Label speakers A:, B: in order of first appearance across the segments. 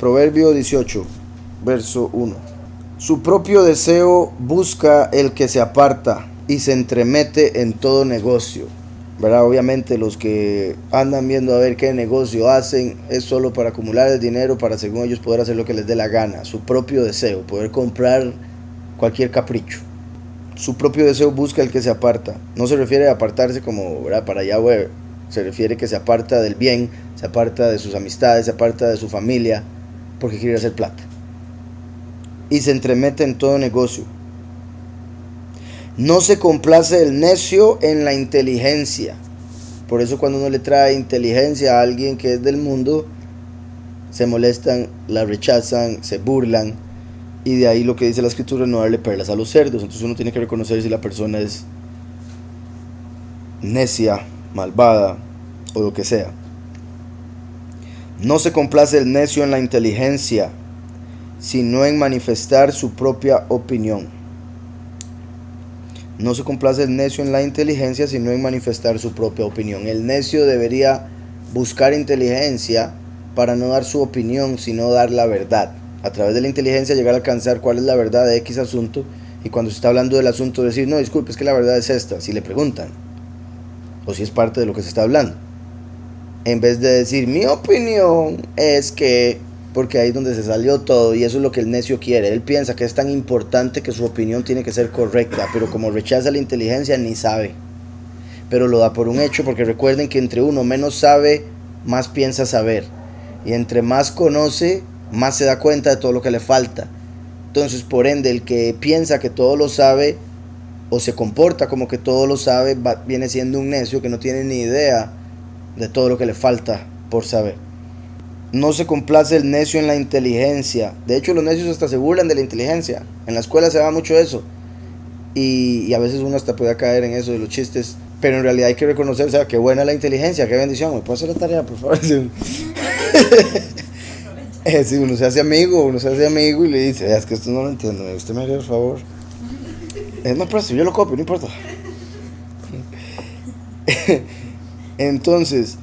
A: Proverbio 18, verso 1. Su propio deseo busca el que se aparta y se entremete en todo negocio. ¿Verdad? Obviamente los que andan viendo a ver qué negocio hacen es solo para acumular el dinero, para según ellos poder hacer lo que les dé la gana. Su propio deseo, poder comprar cualquier capricho. Su propio deseo busca el que se aparta. No se refiere a apartarse como, ¿verdad?, para allá, güey. Se refiere que se aparta del bien, se aparta de sus amistades, se aparta de su familia, porque quiere hacer plata. Y se entremete en todo negocio. No se complace el necio en la inteligencia. Por eso cuando uno le trae inteligencia a alguien que es del mundo, se molestan, la rechazan, se burlan. Y de ahí lo que dice la escritura, no darle perlas a los cerdos. Entonces uno tiene que reconocer si la persona es necia, malvada o lo que sea. No se complace el necio en la inteligencia, sino en manifestar su propia opinión. No se complace el necio en la inteligencia, sino en manifestar su propia opinión. El necio debería buscar inteligencia para no dar su opinión, sino dar la verdad. A través de la inteligencia llegar a alcanzar cuál es la verdad de X asunto, y cuando se está hablando del asunto decir, no, disculpe, es que la verdad es esta, si le preguntan, o si es parte de lo que se está hablando. En vez de decir, mi opinión es que, porque ahí es donde se salió todo, y eso es lo que el necio quiere. Él piensa que es tan importante que su opinión tiene que ser correcta, pero como rechaza la inteligencia ni sabe. Pero lo da por un hecho, porque recuerden que entre uno menos sabe, más piensa saber. Y entre más conoce, más se da cuenta de todo lo que le falta. Entonces, por ende, el que piensa que todo lo sabe, o se comporta como que todo lo sabe, viene siendo un necio que no tiene ni idea de todo lo que le falta por saber. No se complace el necio en la inteligencia. De hecho, los necios hasta se burlan de la inteligencia. En la escuela se da mucho eso. Y a veces uno hasta puede caer en eso de los chistes. Pero en realidad hay que reconocer, o sea, qué buena la inteligencia, qué bendición. ¿Me puedo hacer la tarea, por favor? Si uno se hace amigo y le dice, es que esto no lo entiendo, usted me haría el favor. No, pero si yo lo copio, no importa. Entonces,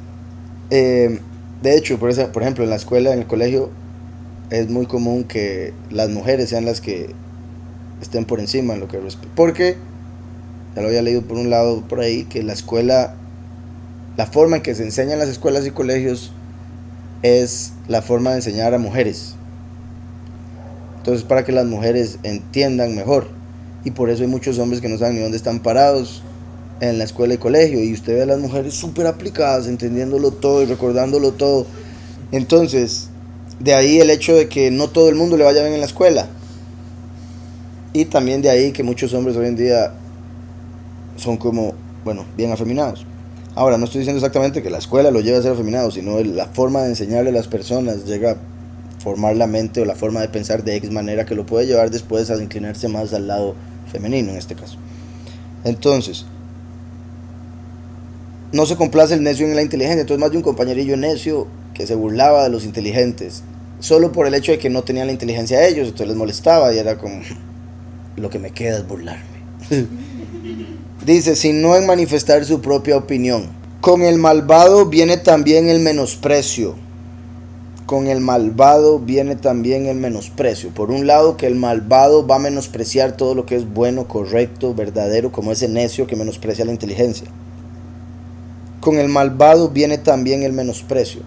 A: de hecho, por ejemplo, en la escuela, en el colegio, es muy común que las mujeres sean las que estén por encima en lo que respecta. Porque, ya lo había leído por un lado por ahí, que la escuela, la forma en que se enseñan las escuelas y colegios es la forma de enseñar a mujeres. Entonces, para que las mujeres entiendan mejor. Y por eso hay muchos hombres que no saben ni dónde están parados en la escuela y colegio, y usted ve a las mujeres súper aplicadas, entendiéndolo todo y recordándolo todo. Entonces, de ahí el hecho de que no todo el mundo le vaya bien en la escuela, y también de ahí que muchos hombres hoy en día son como, bueno, bien afeminados. Ahora, no estoy diciendo exactamente que la escuela lo lleve a ser afeminado, sino la forma de enseñarle a las personas llega a formar la mente o la forma de pensar de X manera que lo puede llevar después a inclinarse más al lado femenino en este caso. Entonces, no se complace el necio en la inteligencia. Entonces, más de un compañerillo necio que se burlaba de los inteligentes, solo por el hecho de que no tenían la inteligencia de ellos, entonces les molestaba y era como, lo que me queda es burlarme. Dice, sino en manifestar su propia opinión. Con el malvado viene también el menosprecio. Con el malvado viene también el menosprecio. Por un lado, que el malvado va a menospreciar todo lo que es bueno, correcto, verdadero, como ese necio que menosprecia la inteligencia. Con el malvado viene también el menosprecio.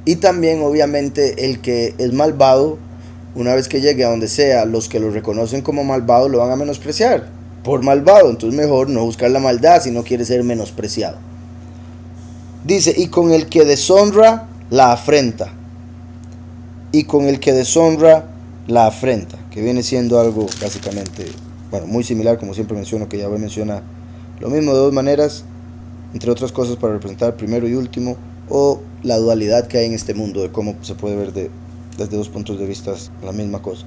A: Y también, obviamente, el que es malvado, una vez que llegue a donde sea, los que lo reconocen como malvado lo van a menospreciar por malvado. Entonces mejor no buscar la maldad si no quiere ser menospreciado. Dice, y con el que deshonra, la afrenta. Y con el que deshonra, la afrenta. Que viene siendo algo básicamente, bueno, muy similar, como siempre menciono, que Yahweh menciona lo mismo de dos maneras, entre otras cosas para representar primero y último, o la dualidad que hay en este mundo, de cómo se puede ver desde dos puntos de vista la misma cosa.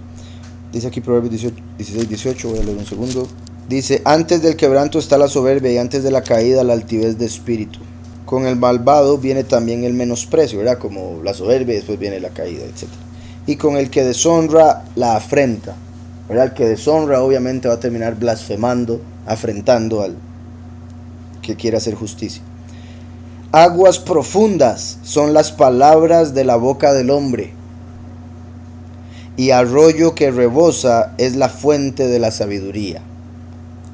A: Dice aquí Proverbios 16-18, voy a leer un segundo. Dice, antes del quebranto está la soberbia, y antes de la caída la altivez de espíritu. Con el malvado viene también el menosprecio, ¿verdad? Como la soberbia y después viene la caída, etc. Y con el que deshonra, la afrenta, ¿verdad? El que deshonra obviamente va a terminar blasfemando, afrentando al que quiere hacer justicia. Aguas profundas son las palabras de la boca del hombre, y arroyo que rebosa es la fuente de la sabiduría.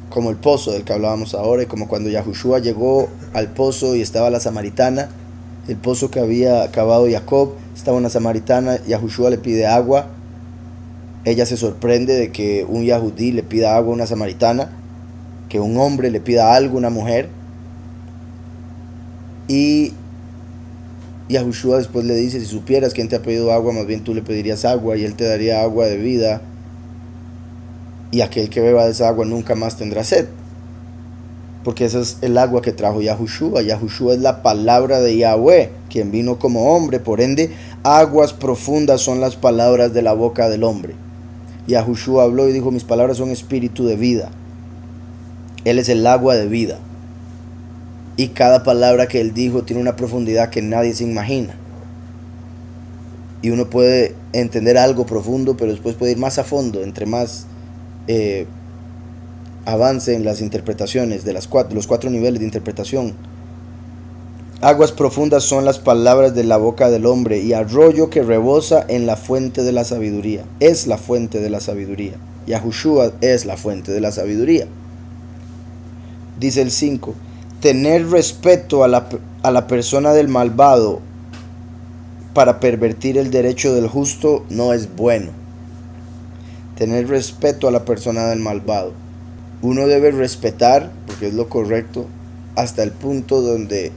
A: Como el pozo del que hablábamos ahora, y como cuando Yahushua llegó al pozo y estaba la samaritana, el pozo que había cavado Jacob, estaba una samaritana, Yahushua le pide agua, ella se sorprende de que un yahudí le pida agua a una samaritana, que un hombre le pida algo a una mujer, y Yahushua después le dice, si supieras quién te ha pedido agua, más bien tú le pedirías agua y él te daría agua de vida, y aquel que beba de esa agua nunca más tendrá sed, porque esa es el agua que trajo Yahushua. Yahushua es la palabra de Yahweh, quien vino como hombre, por ende aguas profundas son las palabras de la boca del hombre. Yahushua habló y dijo, mis palabras son espíritu de vida. Él es el agua de vida, y cada palabra que él dijo tiene una profundidad que nadie se imagina, y uno puede entender algo profundo, pero después puede ir más a fondo, entre más avance en las interpretaciones de los cuatro niveles de interpretación. Aguas profundas son las palabras de la boca del hombre, y arroyo que rebosa en la fuente de la sabiduría. Es la fuente de la sabiduría. Yahushua es la fuente de la sabiduría. Dice el 5, tener respeto a la persona del malvado para pervertir el derecho del justo no es bueno. Tener respeto a la persona del malvado. Uno debe respetar, porque es lo correcto, hasta el punto donde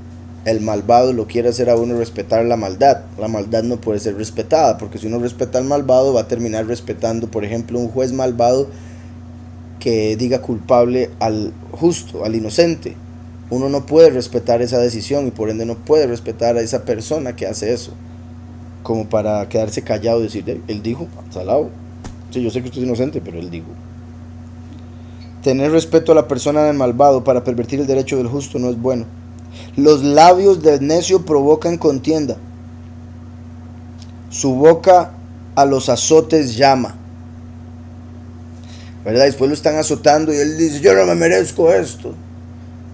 A: el malvado lo quiere hacer a uno respetar la maldad. La maldad no puede ser respetada, porque si uno respeta al malvado va a terminar respetando, por ejemplo, un juez malvado que diga culpable al justo, al inocente. Uno no puede respetar esa decisión y por ende no puede respetar a esa persona que hace eso, como para quedarse callado y decir, él dijo, salado. Sí, yo sé que usted es inocente, pero él dijo. Tener respeto a la persona del malvado para pervertir el derecho del justo no es bueno. Los labios del necio provocan contienda. Su boca a los azotes llama. ¿Verdad? Después lo están azotando y él dice, yo no me merezco esto.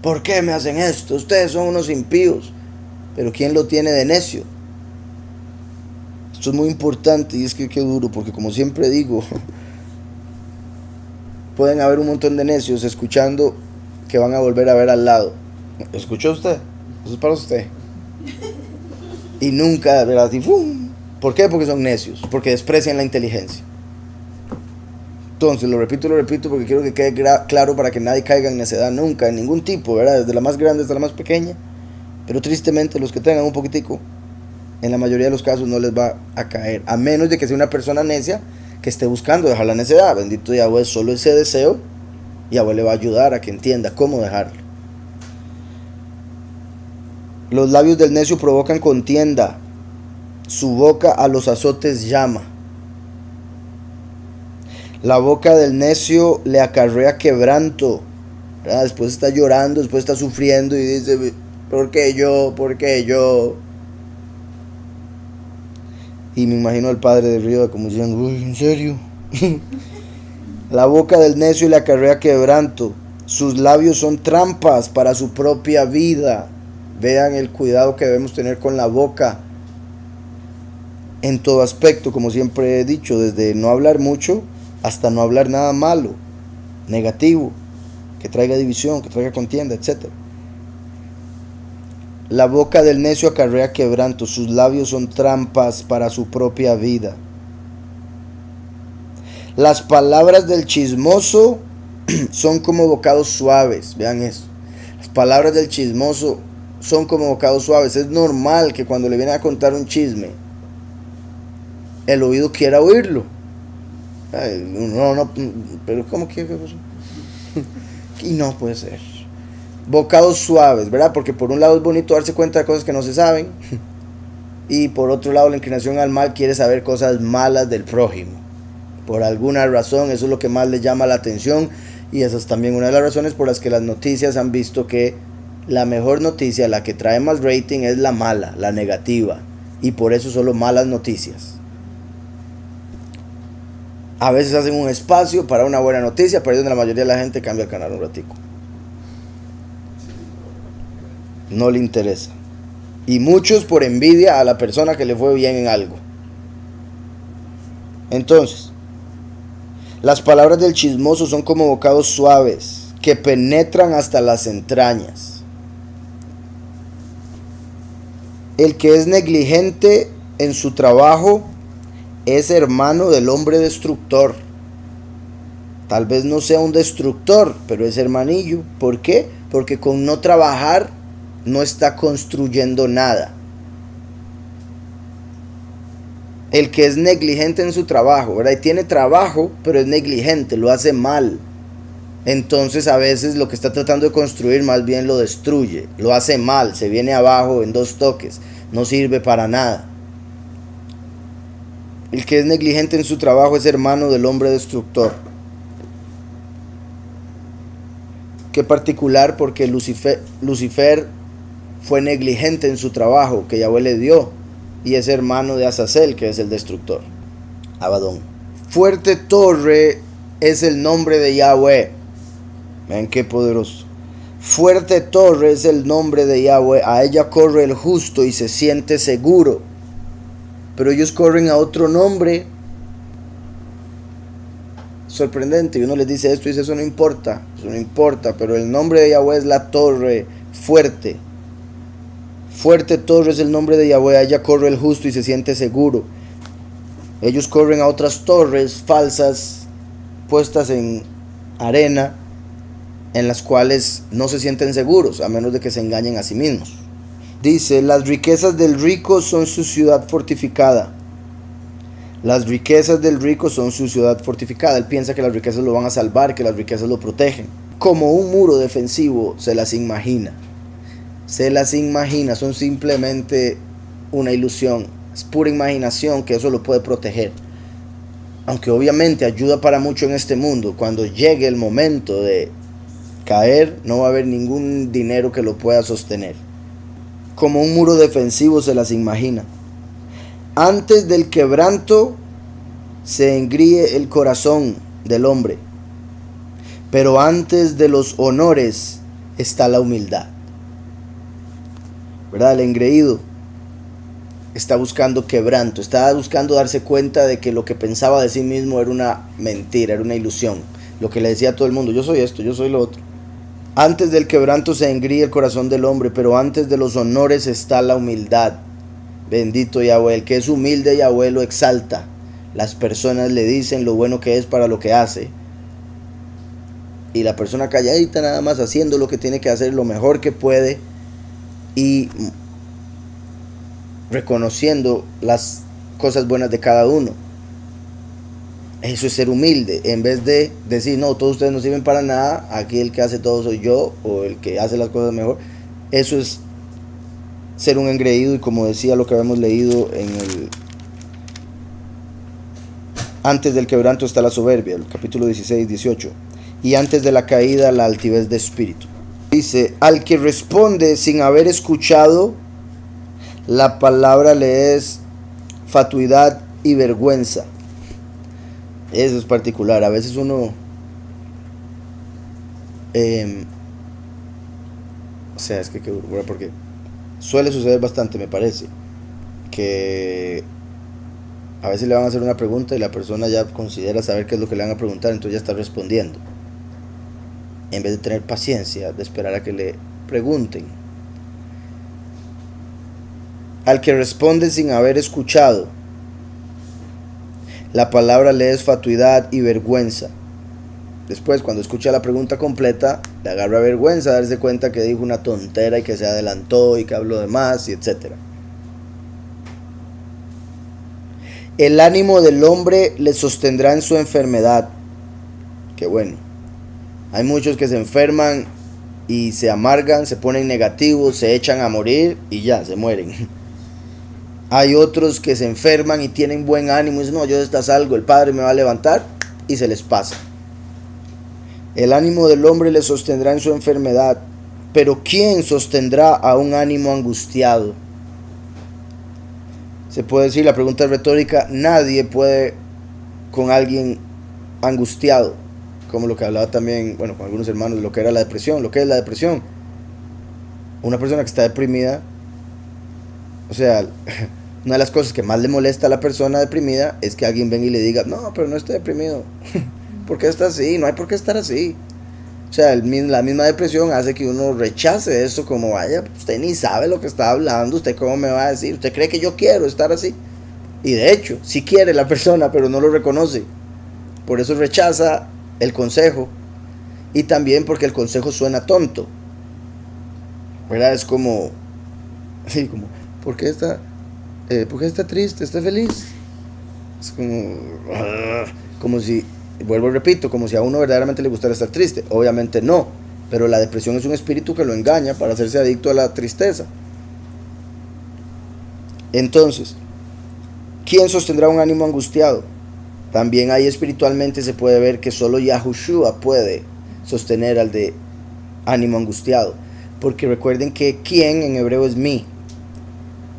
A: ¿Por qué me hacen esto? Ustedes son unos impíos. Pero ¿quién lo tiene de necio? Esto es muy importante y es que qué duro, porque como siempre digo, pueden haber un montón de necios escuchando que van a volver a ver al lado. ¿Escuchó usted? Eso es para usted. Y nunca, ¿verdad? Y ¡fum! ¿Por qué? Porque son necios, porque desprecian la inteligencia. Entonces, lo repito porque quiero que quede claro para que nadie caiga en necedad nunca, en ningún tipo, ¿verdad? Desde la más grande hasta la más pequeña. Pero tristemente, los que tengan un poquitico, en la mayoría de los casos no les va a caer, a menos de que sea una persona necia que esté buscando dejar la necedad. Bendito Yahweh, solo ese deseo, Yahweh le va a ayudar a que entienda cómo dejarlo. Los labios del necio provocan contienda, su boca a los azotes llama. La boca del necio le acarrea quebranto, ¿verdad? Después está llorando, después está sufriendo y dice, ¿por qué yo? ¿Por qué yo? Y me imagino al padre de Río como diciendo, uy, ¿en serio? La boca del necio le acarrea quebranto, sus labios son trampas para su propia vida. Vean el cuidado que debemos tener con la boca en todo aspecto, como siempre he dicho, desde no hablar mucho hasta no hablar nada malo, negativo, que traiga división, que traiga contienda, etc. La boca del necio acarrea quebranto, sus labios son trampas para su propia vida. Las palabras del chismoso son como bocados suaves, vean eso. Las palabras del chismoso son como bocados suaves. Es normal que cuando le vienen a contar un chisme, el oído quiera oírlo. Ay, no, pero ¿cómo que? Y no puede ser. Bocados suaves, ¿verdad? Porque por un lado es bonito darse cuenta de cosas que no se saben, y por otro lado la inclinación al mal quiere saber cosas malas del prójimo. Por alguna razón eso es lo que más le llama la atención, y esa es también una de las razones por las que las noticias han visto que la mejor noticia, la que trae más rating, es la mala, la negativa, y por eso solo malas noticias. A veces hacen un espacio para una buena noticia, pero es donde la mayoría de la gente cambia el canal un ratico. No le interesa. Y muchos por envidia a la persona que le fue bien en algo. Entonces, las palabras del chismoso son como bocados suaves que penetran hasta las entrañas. El que es negligente en su trabajo es hermano del hombre destructor. Tal vez no sea un destructor, pero es hermanillo. ¿Por qué? Porque con no trabajar no está construyendo nada. El que es negligente en su trabajo, ¿verdad? Y tiene trabajo, pero es negligente, lo hace mal. Entonces a veces lo que está tratando de construir más bien lo destruye, lo hace mal, se viene abajo en 2 toques, no sirve para nada. El que es negligente en su trabajo es hermano del hombre destructor. Qué particular, porque Lucifer fue negligente en su trabajo que Yahweh le dio, y es hermano de Azazel, que es el destructor. Abadón. Fuerte torre es el nombre de Yahweh. Vean qué poderoso. Fuerte torre es el nombre de Yahweh. A ella corre el justo y se siente seguro. Pero ellos corren a otro nombre. Sorprendente. Y uno les dice esto y dice, eso no importa. Eso no importa. Pero el nombre de Yahweh es la torre fuerte. Fuerte torre es el nombre de Yahweh. A ella corre el justo y se siente seguro. Ellos corren a otras torres falsas puestas en arena, en las cuales no se sienten seguros, a menos de que se engañen a sí mismos. Dice, las riquezas del rico son su ciudad fortificada. Las riquezas del rico son su ciudad fortificada. Él piensa que las riquezas lo van a salvar, que las riquezas lo protegen. Como un muro defensivo se las imagina. Se las imagina, son simplemente una ilusión. Es pura imaginación que eso lo puede proteger. Aunque obviamente ayuda para mucho en este mundo. Cuando llegue el momento de caer, no va a haber ningún dinero que lo pueda sostener. Como un muro defensivo se las imagina. Antes del quebranto se engríe el corazón del hombre, pero antes de los honores está la humildad. ¿Verdad? El engreído está buscando quebranto, está buscando darse cuenta de que lo que pensaba de sí mismo era una mentira, era una ilusión. Lo que le decía a todo el mundo, yo soy esto, yo soy lo otro. Antes del quebranto se engríe el corazón del hombre, pero antes de los honores está la humildad. Bendito Yahweh, el que es humilde Yahweh lo exalta. Las personas le dicen lo bueno que es para lo que hace. Y la persona calladita nada más haciendo lo que tiene que hacer lo mejor que puede y reconociendo las cosas buenas de cada uno. Eso es ser humilde, en vez de decir, no, todos ustedes no sirven para nada, aquí el que hace todo soy yo, o el que hace las cosas mejor. Eso es ser un engreído, y como decía lo que habíamos leído en el antes del quebranto está la soberbia, el capítulo 16, 18, y antes de la caída la altivez de espíritu. Dice, al que responde sin haber escuchado, la palabra le es fatuidad y vergüenza. Eso es particular. A veces uno es que porque suele suceder bastante, me parece, que a veces le van a hacer una pregunta y la persona ya considera saber qué es lo que le van a preguntar, entonces ya está respondiendo, en vez de tener paciencia de esperar a que le pregunten. Al que responde sin haber escuchado, la palabra le es fatuidad y vergüenza. Después, cuando escucha la pregunta completa, le agarra vergüenza darse cuenta que dijo una tontera y que se adelantó y que habló de más, y etc. El ánimo del hombre le sostendrá en su enfermedad. Qué bueno. Hay muchos que se enferman y se amargan, se ponen negativos, se echan a morir y ya, se mueren. Hay otros que se enferman y tienen buen ánimo y dicen, no, yo de esta salgo, el Padre me va a levantar, y se les pasa. El ánimo del hombre le sostendrá en su enfermedad, pero ¿quién sostendrá a un ánimo angustiado? Se puede decir, la pregunta es retórica, nadie puede con alguien angustiado, como lo que hablaba también, con algunos hermanos de lo que era la depresión. Lo que es la depresión, una persona que está deprimida O sea, una de las cosas que más le molesta a la persona deprimida es que alguien venga y le diga, no, pero no estoy deprimido. ¿Por qué está así? No hay por qué estar así. O sea, la misma depresión hace que uno rechace eso como, vaya, usted ni sabe lo que está hablando, usted cómo me va a decir, usted cree que yo quiero estar así. Y de hecho, sí quiere la persona, pero no lo reconoce. Por eso rechaza el consejo. Y también porque el consejo suena tonto. ¿Verdad? Es como, sí, como, ¿por qué está triste? ¿Está feliz? Es como si, vuelvo y repito, como si a uno verdaderamente le gustara estar triste. Obviamente no, pero la depresión es un espíritu que lo engaña para hacerse adicto a la tristeza. Entonces, ¿quién sostendrá un ánimo angustiado? También ahí espiritualmente se puede ver que solo Yahushua puede sostener al de ánimo angustiado. Porque recuerden que quién en hebreo es mí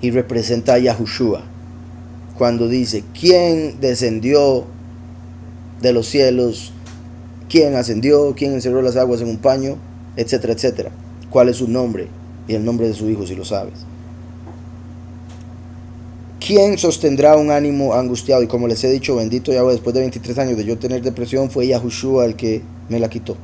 A: y representa a Yahushua. Cuando dice, ¿quién descendió de los cielos? ¿Quién ascendió? ¿Quién encerró las aguas en un paño? Etcétera, etcétera. ¿Cuál es su nombre? Y el nombre de su hijo, si lo sabes. ¿Quién sostendrá un ánimo angustiado? Y como les he dicho, bendito Yahweh, después de 23 años de yo tener depresión, fue Yahushua el que me la quitó.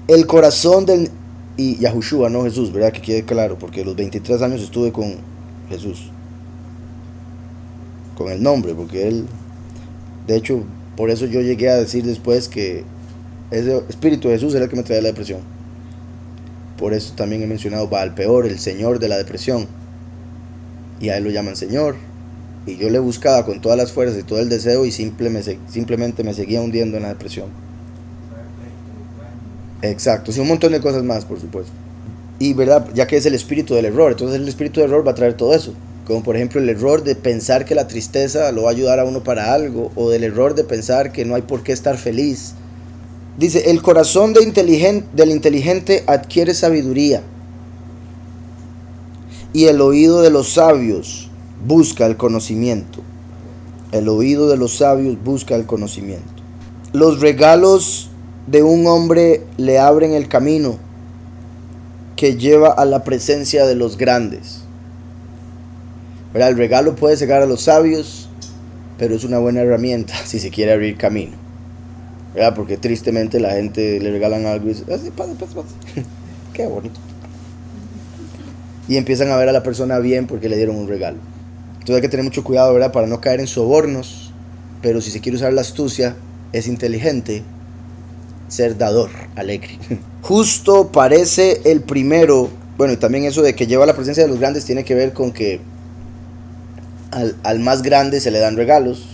A: El corazón del... Y Yahushua, no Jesús, ¿verdad? Que quede claro, porque los 23 años estuve con Jesús. Con el nombre, porque él... De hecho, por eso yo llegué a decir después que ese espíritu de Jesús era el que me traía la depresión. Por eso también he mencionado Baal Peor, el señor de la depresión. Y a él lo llaman Señor. Y yo le buscaba con todas las fuerzas y todo el deseo y simplemente me seguía hundiendo en la depresión. Exacto, sí, un montón de cosas más, por supuesto. Y verdad, ya que es el espíritu del error, entonces el espíritu del error va a traer todo eso. Como por ejemplo el error de pensar que la tristeza lo va a ayudar a uno para algo, o del error de pensar que no hay por qué estar feliz. Dice, el corazón del inteligente adquiere sabiduría, y el oído de los sabios busca el conocimiento. El oído de los sabios busca el conocimiento. Los regalos de un hombre le abren el camino que lleva a la presencia de los grandes. ¿Verdad? El regalo puede cegar a los sabios, pero es una buena herramienta si se quiere abrir camino. ¿Verdad? Porque tristemente la gente le regalan algo y dice, pasa. Qué bonito. Y empiezan a ver a la persona bien porque le dieron un regalo. Entonces hay que tener mucho cuidado, ¿verdad? Para no caer en sobornos. Pero si se quiere usar la astucia, es inteligente ser dador, alegre. Justo parece el primero. Bueno, y también eso de que lleva a la presencia de los grandes tiene que ver con que al más grande se le dan regalos,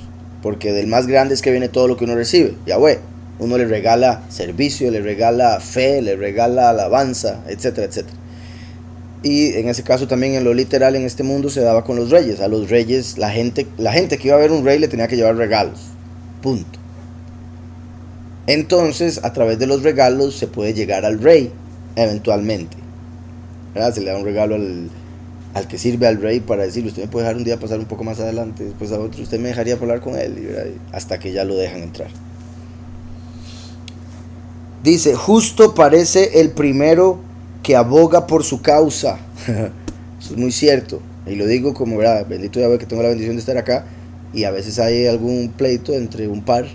A: porque del más grande es que viene todo lo que uno recibe. Yahweh, uno le regala servicio, le regala fe, le regala alabanza, etcétera, etcétera. Y en ese caso también en lo literal en este mundo se daba con los reyes. A los reyes, la gente que iba a ver un rey le tenía que llevar regalos. Punto. Entonces, a través de los regalos se puede llegar al rey, eventualmente. ¿Verdad? Se le da un regalo al que sirve al rey para decirle, usted me puede dejar un día pasar un poco más adelante, después a otro, usted me dejaría hablar con él, ¿verdad? Hasta que ya lo dejan entrar. Dice, justo parece el primero que aboga por su causa. Eso es muy cierto. Y lo digo como, ¿verdad? Bendito Yahweh que tengo la bendición de estar acá. Y a veces hay algún pleito entre un par.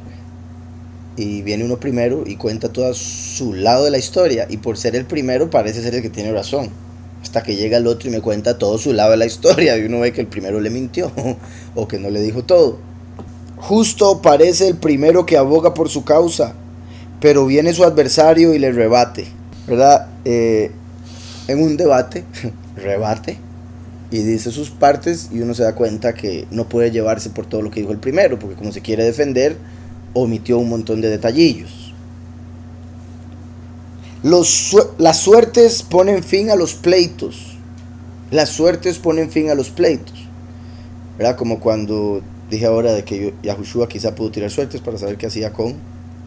A: Y viene uno primero y cuenta todo su lado de la historia. Y por ser el primero parece ser el que tiene razón. Hasta que llega el otro y me cuenta todo su lado de la historia. Y uno ve que el primero le mintió. O que no le dijo todo. Justo parece el primero que aboga por su causa. Pero viene su adversario y le rebate. ¿Verdad? En un debate, rebate y dice sus partes y uno se da cuenta que no puede llevarse por todo lo que dijo el primero, porque como se quiere defender, omitió un montón de detallillos. Las suertes ponen fin a los pleitos. Las suertes ponen fin a los pleitos. ¿Verdad? Como cuando dije ahora de que Yahushua quizá pudo tirar suertes para saber qué hacía con...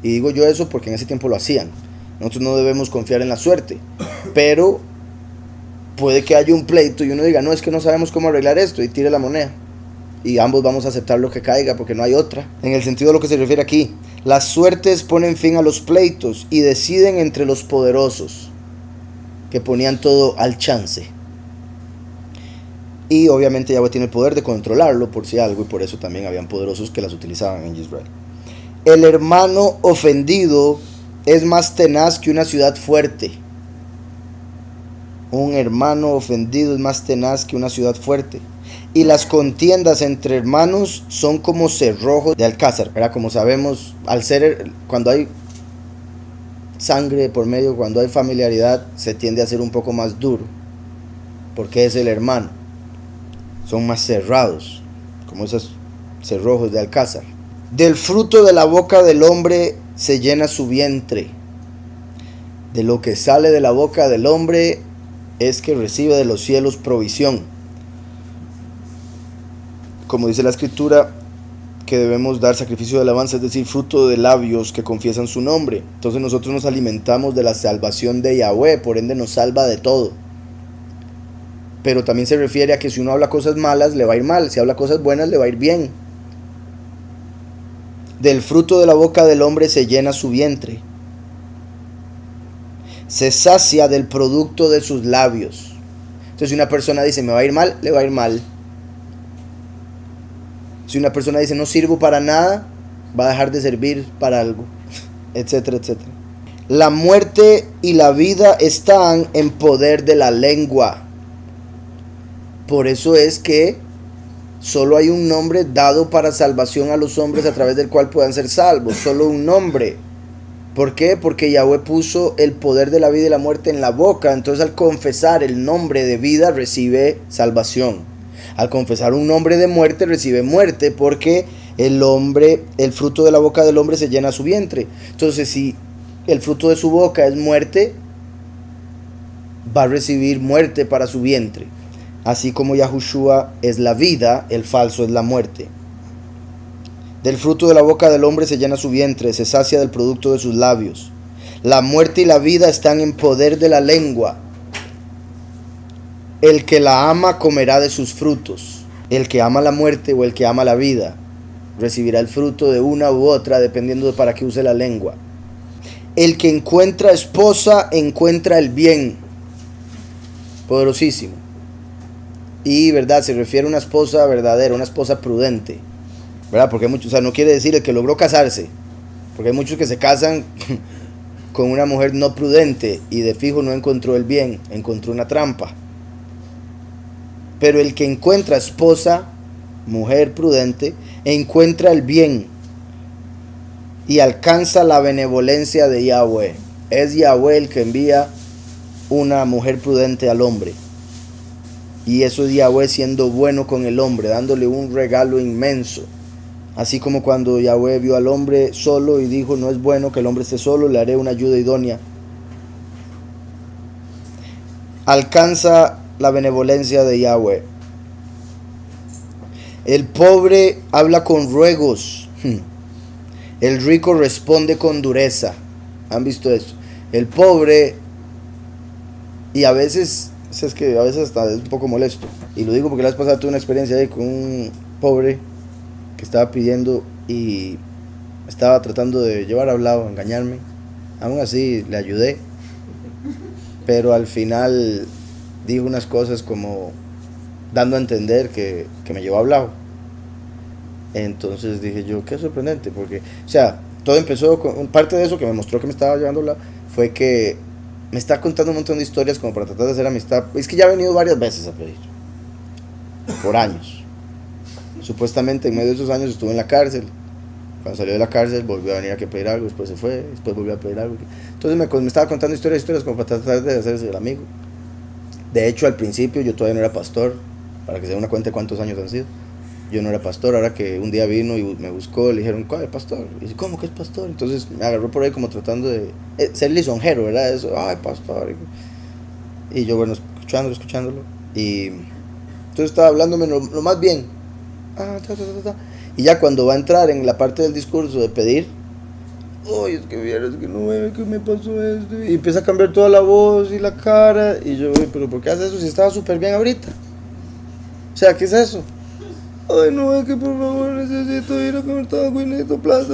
A: Y digo yo eso porque en ese tiempo lo hacían. Nosotros no debemos confiar en la suerte, pero puede que haya un pleito y uno diga, no, es que no sabemos cómo arreglar esto, y tire la moneda. Y ambos vamos a aceptar lo que caiga porque no hay otra. En el sentido de lo que se refiere aquí, las suertes ponen fin a los pleitos y deciden entre los poderosos, que ponían todo al chance. Y obviamente Yahweh tiene el poder de controlarlo por si algo, y por eso también habían poderosos que las utilizaban en Israel. El hermano ofendido es más tenaz que una ciudad fuerte. Un hermano ofendido es más tenaz que una ciudad fuerte. Y las contiendas entre hermanos son como cerrojos de alcázar, ¿verdad? Como sabemos, cuando hay sangre por medio, cuando hay familiaridad, se tiende a ser un poco más duro, porque es el hermano. Son más cerrados, como esos cerrojos de alcázar. Del fruto de la boca del hombre se llena su vientre. De lo que sale de la boca del hombre es que recibe de los cielos provisión. Como dice la escritura, que debemos dar sacrificio de alabanza, es decir, fruto de labios que confiesan su nombre. Entonces nosotros nos alimentamos de la salvación de Yahweh, por ende nos salva de todo. Pero también se refiere a que si uno habla cosas malas, le va a ir mal. Si habla cosas buenas, le va a ir bien. Del fruto de la boca del hombre se llena su vientre. Se sacia del producto de sus labios. Entonces si una persona dice, me va a ir mal, le va a ir mal. Si una persona dice, no sirvo para nada, va a dejar de servir para algo, etcétera, etcétera. La muerte y la vida están en poder de la lengua. Por eso es que solo hay un nombre dado para salvación a los hombres a través del cual puedan ser salvos. Solo un nombre. ¿Por qué? Porque Yahweh puso el poder de la vida y la muerte en la boca. Entonces al confesar el nombre de vida recibe salvación. Al confesar un nombre de muerte recibe muerte, porque el fruto de la boca del hombre se llena su vientre. Entonces si el fruto de su boca es muerte, va a recibir muerte para su vientre. Así como Yahushua es la vida, el falso es la muerte. Del fruto de la boca del hombre se llena su vientre, se sacia del producto de sus labios. La muerte y la vida están en poder de la lengua. El que la ama comerá de sus frutos. El que ama la muerte o el que ama la vida recibirá el fruto de una u otra, dependiendo de para qué use la lengua. El que encuentra esposa encuentra el bien. Poderosísimo. Y verdad, se refiere a una esposa verdadera, una esposa prudente, ¿verdad? Porque hay muchos, no quiere decir el que logró casarse, porque hay muchos que se casan con una mujer no prudente y de fijo no encontró el bien, encontró una trampa. Pero el que encuentra esposa, mujer prudente, encuentra el bien y alcanza la benevolencia de Yahweh. Es Yahweh el que envía una mujer prudente al hombre. Y eso es Yahweh siendo bueno con el hombre, dándole un regalo inmenso. Así como cuando Yahweh vio al hombre solo y dijo, no es bueno que el hombre esté solo, le haré una ayuda idónea. Alcanza la benevolencia de Yahweh. El pobre habla con ruegos. El rico responde con dureza. ¿Han visto eso? El pobre, y a veces, es que a veces hasta es un poco molesto. Y lo digo porque la vez pasada tuve una experiencia ahí con un pobre que estaba pidiendo y estaba tratando de llevar hablado, engañarme. Aún así le ayudé. Pero al final dijo unas cosas como dando a entender que me llevó hablado. Entonces dije yo, qué sorprendente, porque, o sea, todo empezó con parte de eso que me mostró que me estaba llevando hablado, fue que me está contando un montón de historias como para tratar de hacer amistad. Es que ya ha venido varias veces a pedir, por años. Supuestamente en medio de esos años estuvo en la cárcel. Cuando salió de la cárcel volvió a venir a pedir algo, después se fue, después volvió a pedir algo. Entonces me estaba contando historias como para tratar de hacerse el amigo. De hecho, al principio yo todavía no era pastor, para que se den una cuenta de cuántos años han sido. Yo no era pastor. Ahora que un día vino y me buscó, le dijeron, ¿cuál es pastor? Y dice, ¿cómo que es pastor? Entonces me agarró por ahí como tratando de ser lisonjero, ¿verdad? Eso, ay, pastor. Y yo, bueno, escuchándolo. Y entonces estaba hablándome lo más bien. Y ya cuando va a entrar en la parte del discurso de pedir, uy, es que vieras que no ve que me pasó esto. Y empieza a cambiar toda la voz y la cara. Y yo, uy, pero ¿por qué hace eso si estaba súper bien ahorita? O sea, ¿qué es eso? Ay, no, es que por favor necesito ir a comer taco y necesito plata.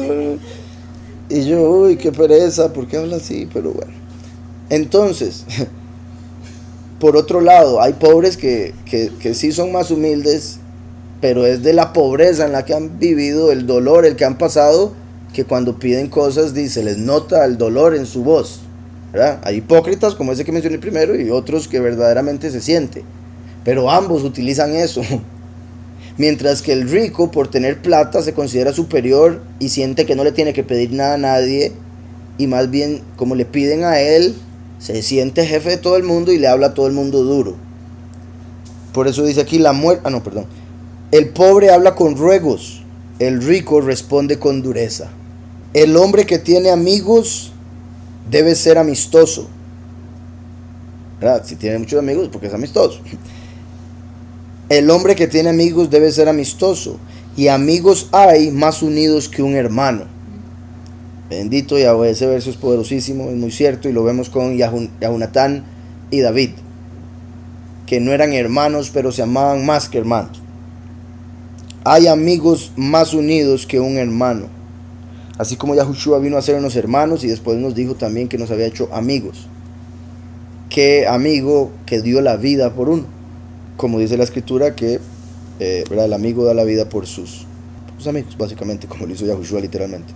A: Y yo, uy, qué pereza, ¿por qué habla así? Pero bueno. Entonces, Por otro lado, hay pobres que sí son más humildes, pero es de la pobreza en la que han vivido, el dolor, el que han pasado, que cuando piden cosas se les nota el dolor en su voz, ¿verdad? Hay hipócritas como ese que mencioné primero y otros que verdaderamente se siente, pero ambos utilizan eso. Mientras que el rico, por tener plata, se considera superior y siente que no le tiene que pedir nada a nadie, y más bien, como le piden a él, se siente jefe de todo el mundo y le habla a todo el mundo duro. Por eso dice aquí el pobre habla con ruegos, el rico responde con dureza. El hombre que tiene amigos debe ser amistoso, ¿verdad? Si tiene muchos amigos, porque es amistoso. El hombre que tiene amigos debe ser amistoso, y amigos hay más unidos que un hermano. Bendito Yahweh, ese verso es poderosísimo, es muy cierto, y lo vemos con Yahunatán y David, que no eran hermanos, pero se amaban más que hermanos. Hay amigos más unidos que un hermano. Así como Yahushua vino a hacernos hermanos y después nos dijo también que nos había hecho amigos. ¿Qué amigo que dio la vida por uno? Como dice la escritura que el amigo da la vida por sus amigos, básicamente, como lo hizo Yahushua literalmente.